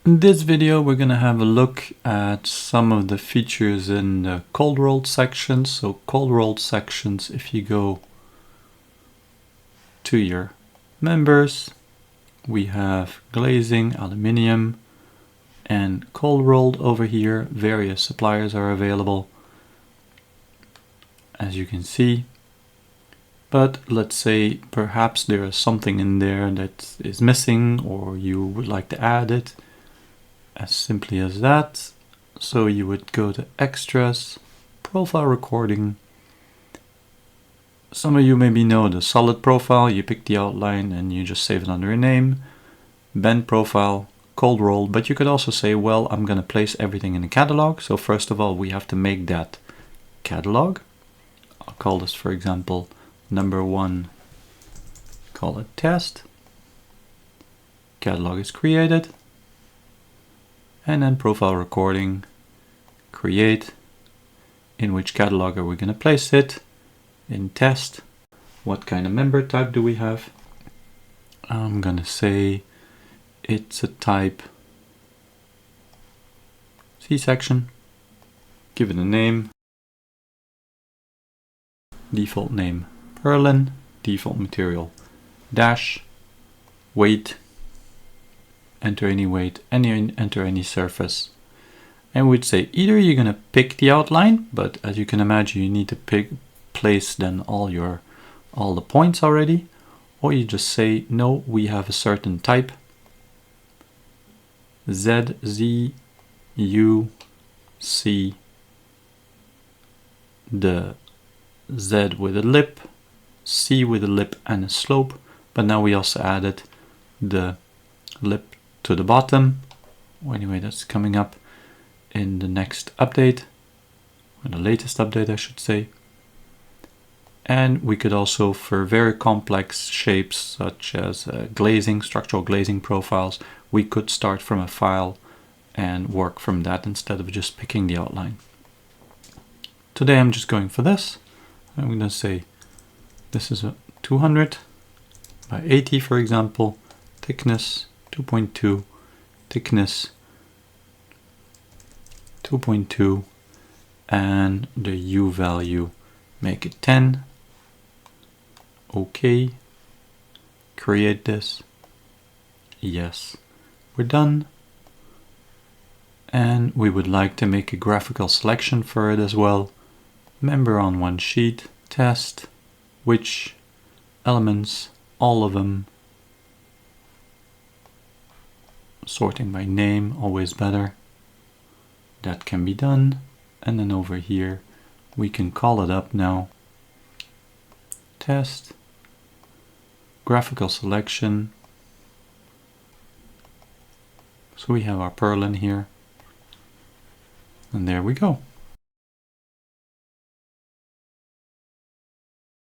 In this video, we're going to have a look at some of the features in the cold rolled sections. So cold rolled sections, if you go to your members, we have glazing, aluminium, and cold rolled over here. Various suppliers are available, as you can see. But let's say perhaps there is something in there that is missing, or you would like to add it. As simply as that. So you would go to extras, profile recording. Some of you maybe know the solid profile. You pick the outline and you just save it under a name. Bend profile, cold roll, but you could also say, well, I'm going to place everything in a catalog. So first of all, we have to make that catalog. I'll call this, for example, number 1, call it test. Catalog is created. And then profile recording, create. In which catalog are we going to place it? In test. What kind of member type do we have? I'm going to say it's a type C-section. Give it a name. Default name Perlin. Default material dash. Weight. Enter any weight, enter any surface. And we'd say either you're going to pick the outline, but as you can imagine, you need to place then all the points already, or you just say, no, we have a certain type. Z, U, C, the Z with a lip, C with a lip and a slope, but now we also added the lip to the bottom. Well, anyway, that's coming up in the next update, or the latest update I should say. And we could also, for very complex shapes such as glazing, structural glazing profiles, we could start from a file and work from that instead of just picking the outline. Today I'm just going for this. I'm going to say this is a 200 by 80, for example, thickness 2.2, thickness 2.2, and the U value, make it 10. Okay, create this. Yes, we're done. And we would like to make a graphical selection for it as well. Member on one sheet, test, which elements, all of them. Sorting by name, always better. That can be done. And then over here, we can call it up now. Test. Graphical selection. So we have our Perlin here. And there we go.